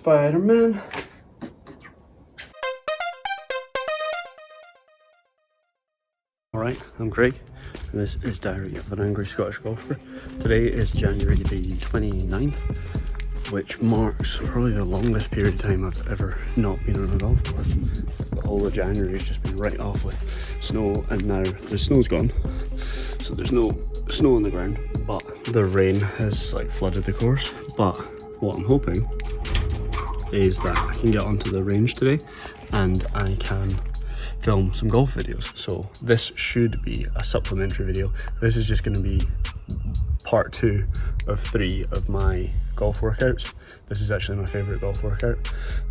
Spider-Man. Alright, I'm Craig, and this is Diary of an Angry Scottish Golfer. Today is January the 29th, which marks probably the longest period of time I've ever not been on a golf course. But all of January has just been right off with snow, and now the snow's gone, so there's no snow on the ground, but the rain has like flooded the course. But what I'm hoping is that I can get onto the range today and I can film some golf videos. So this should be a supplementary video. This is just going to be part 2 of 3 of my golf workouts. This is actually my favourite golf workout,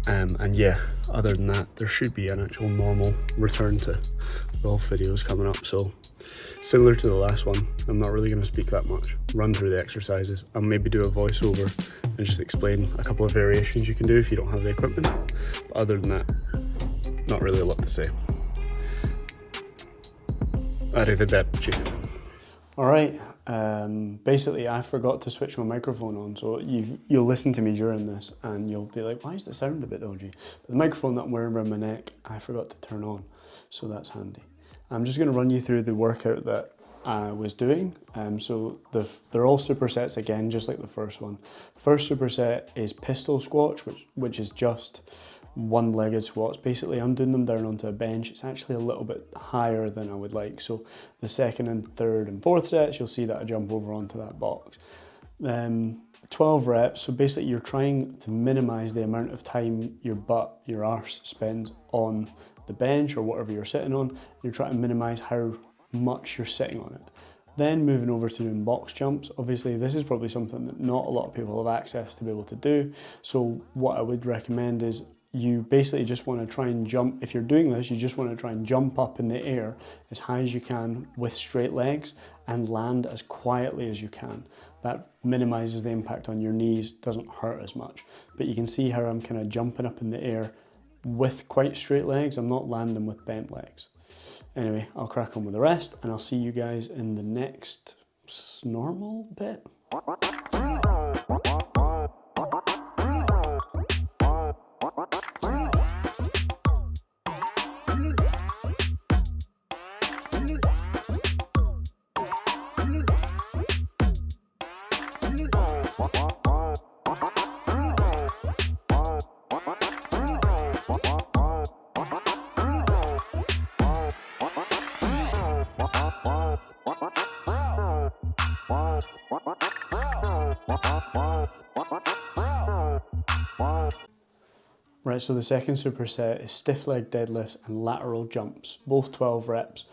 and yeah, other than that there should be an actual normal return to golf videos coming up. So similar to the last one, I'm not really going to speak that much, run through the exercises. I'll maybe do a voiceover and just explain a couple of variations you can do if you don't have the equipment, but other than that, not really a lot to say. Arrivederci. Alright, basically I forgot to switch my microphone on, so you'll listen to me during this and you'll be like, why is the sound a bit dodgy? But the microphone that I'm wearing around my neck, I forgot to turn on, so that's handy. I'm just going to run you through the workout that I was doing. So they're all supersets again, just like the first one. First superset is pistol squats, which is just one-legged squats. Basically, I'm doing them down onto a bench. It's actually a little bit higher than I would like. So the second and third and fourth sets, you'll see that I jump over onto that box. 12 reps. So basically, you're trying to minimize the amount of time your arse spends on the bench or whatever you're sitting on. You're trying to minimize how much you're sitting on it. Then moving over to doing box jumps. Obviously this is probably something that not a lot of people have access to be able to do. So what I would recommend is you basically just want to try and jump. If you're doing this, you just want to try and jump up in the air as high as you can with straight legs and land as quietly as you can. That minimizes the impact on your knees, doesn't hurt as much. But you can see how I'm kind of jumping up in the air with quite straight legs. I'm not landing with bent legs. Anyway, I'll crack on with the rest and I'll see you guys in the next normal bit. Right, so the second superset is stiff leg deadlifts and lateral jumps, both 12 reps,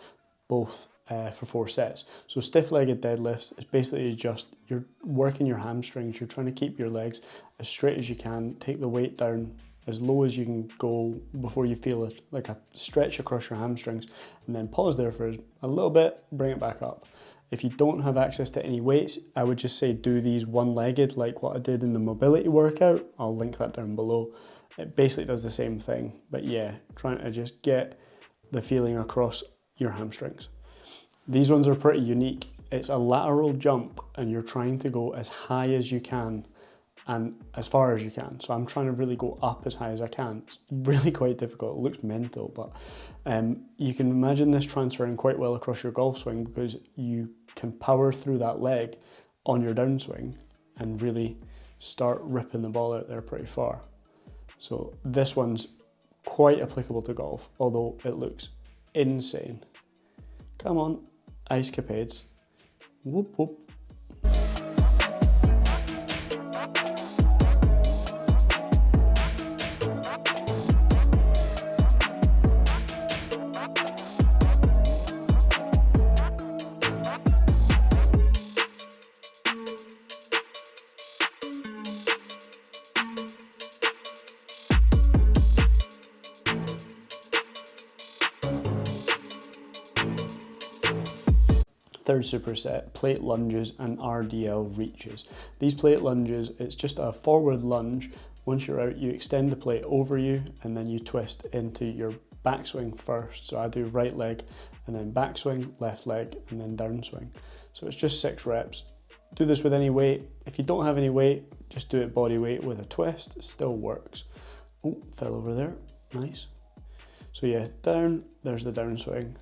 both for 4 sets. So stiff legged deadlifts is basically just, you're working your hamstrings, you're trying to keep your legs as straight as you can, take the weight down as low as you can go before you feel it, like a stretch across your hamstrings, and then pause there for a little bit, bring it back up. If you don't have access to any weights, I would just say do these one-legged like what I did in the mobility workout. I'll link that down below. It basically does the same thing, but yeah, trying to just get the feeling across your hamstrings. These ones are pretty unique. It's a lateral jump and you're trying to go as high as you can and as far as you can. So I'm trying to really go up as high as I can. It's really quite difficult. It looks mental, but you can imagine this transferring quite well across your golf swing because you can power through that leg on your downswing and really start ripping the ball out there pretty far. So this one's quite applicable to golf, although it looks insane. Come on, ice capades. Whoop whoop. Third superset, plate lunges and RDL reaches. These plate lunges, it's just a forward lunge. Once you're out, you extend the plate over you and then you twist into your backswing first. So I do right leg and then backswing, left leg and then downswing. So it's just 6 reps. do this with any weight. If you don't have any weight, just do it body weight with a twist, it still works. Oh, fell over there, nice. So yeah, down, there's the downswing.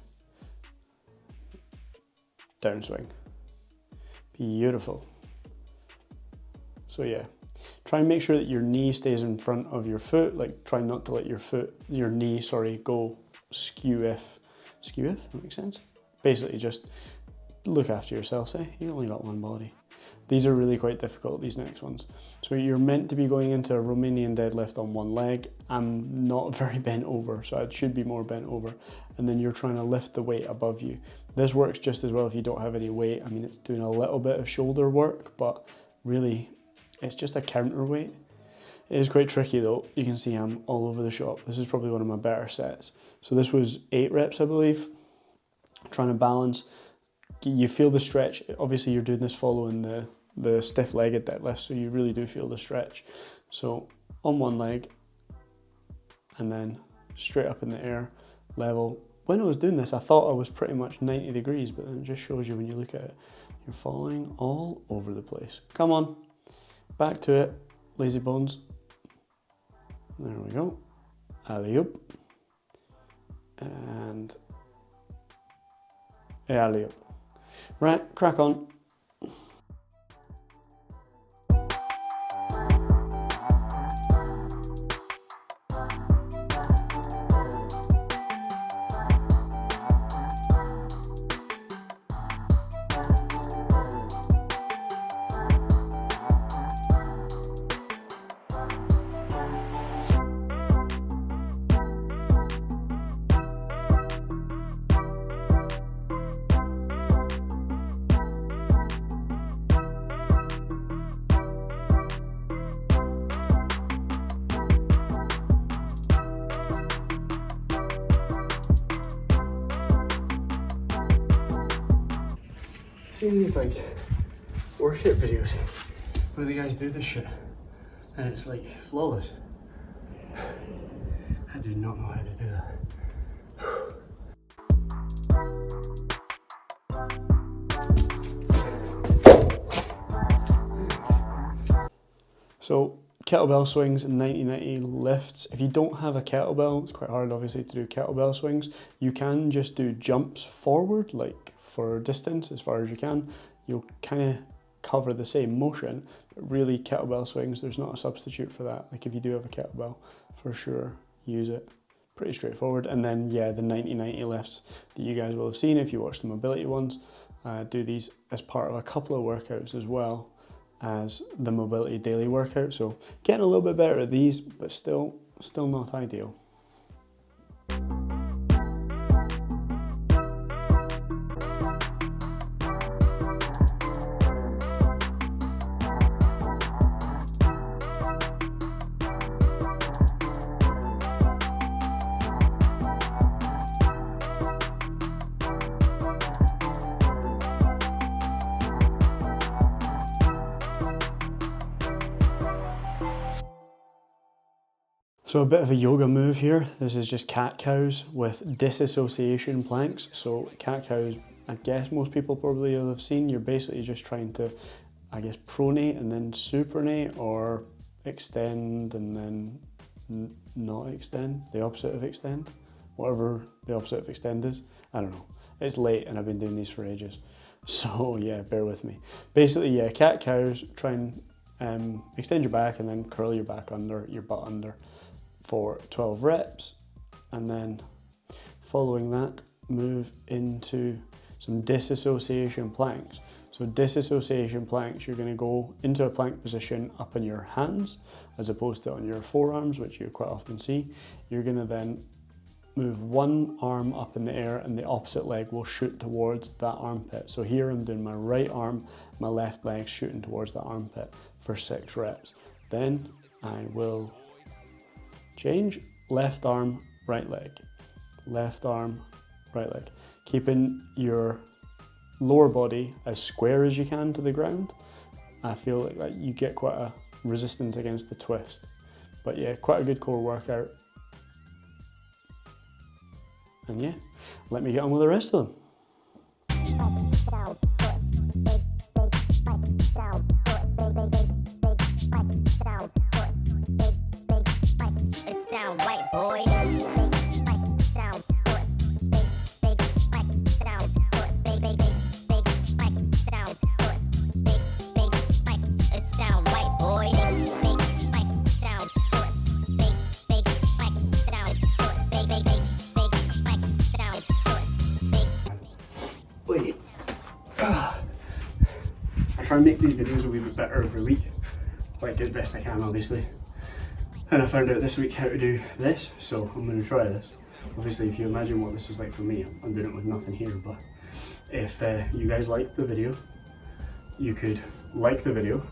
Downswing. Beautiful. So yeah, try and make sure that your knee stays in front of your foot, like try not to let your knee, go skew-if. Skew-if, that makes sense? Basically just look after yourself, say, you only got one body. These are really quite difficult, these next ones. So you're meant to be going into a Romanian deadlift on one leg. I'm not very bent over, so I should be more bent over. And then you're trying to lift the weight above you. This works just as well if you don't have any weight. I mean, it's doing a little bit of shoulder work, but really, it's just a counterweight. It is quite tricky though. You can see I'm all over the shop. This is probably one of my better sets. So this was 8 reps, I believe. Trying to balance. You feel the stretch. Obviously you're doing this following the stiff-legged deadlift, so you really do feel the stretch. So on one leg, and then straight up in the air, level. When I was doing this, I thought I was pretty much 90 degrees, but then it just shows you when you look at it, you're falling all over the place. Come on, back to it, lazy bones. There we go, alley-oop, and alley-oop. Right, crack on. Seeing these like workout videos where the guys do this shit and it's like flawless. I do not know how to do that. So kettlebell swings and 90-90 lifts. If you don't have a kettlebell, it's quite hard obviously to do kettlebell swings. You can just do jumps forward, like for distance as far as you can. You'll kind of cover the same motion, but really kettlebell swings, there's not a substitute for that. Like if you do have a kettlebell, for sure, use it. Pretty straightforward. And then yeah, the 90-90 lifts that you guys will have seen if you watch the mobility ones. Do these as part of a couple of workouts as well as the mobility daily workout. So getting a little bit better at these, but still not ideal. So a bit of a yoga move here. This is just cat cows with disassociation planks. So cat cows, I guess most people probably will have seen. You're basically just trying to, I guess, pronate and then supinate, or extend and then not extend, the opposite of extend, whatever the opposite of extend is. I don't know. It's late and I've been doing these for ages. So yeah, bear with me. Basically, yeah, cat cows, try and extend your back and then curl your back under, your butt under, for 12 reps, and then following that move into some disassociation planks. So disassociation planks, you're going to go into a plank position up on your hands as opposed to on your forearms, which you quite often see. You're going to then move one arm up in the air and the opposite leg will shoot towards that armpit. So here I'm doing my right arm, my left leg shooting towards that armpit for 6 reps. Then I will change, left arm, right leg, left arm, right leg. Keeping your lower body as square as you can to the ground. I feel like you get quite a resistance against the twist. But yeah, quite a good core workout. And yeah, let me get on with the rest of them. down right, boy. Sit down, foot, big, sit down, foot, big, sit down, foot, big, sit down right, boy. Sit down, foot, big, sit down, foot, big, sit down, foot, Wait. I try and make these videos a wee bit better every week, like as best I can, obviously. And I found out this week how to do this, so I'm going to try this. Obviously, if you imagine what this is like for me, I'm doing it with nothing here, but if you guys like the video, you could like the video.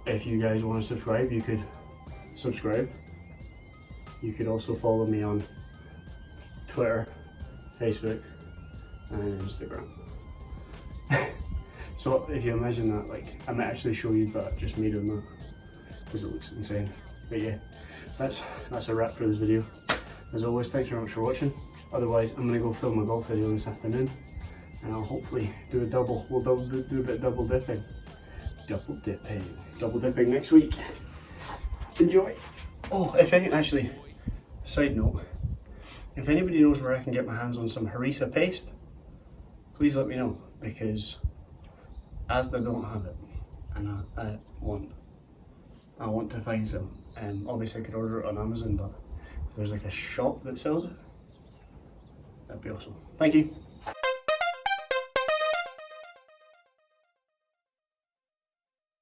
If you guys want to subscribe, you could subscribe. You could also follow me on Twitter, Facebook, and Instagram. So if you imagine that, like, I might actually show you that, just me doing that, because it looks insane. But yeah, that's a wrap for this video. As always, thanks very much for watching. Otherwise, I'm going to go film a golf video this afternoon, and I'll hopefully do a double. We'll do a bit of double dipping. Double dipping next week. Enjoy. Oh, actually, side note, if anybody knows where I can get my hands on some harissa paste, please let me know, because as they don't have it, and I want to find some. Obviously I could order it on Amazon, but if there's like a shop that sells it, that'd be awesome. Thank you.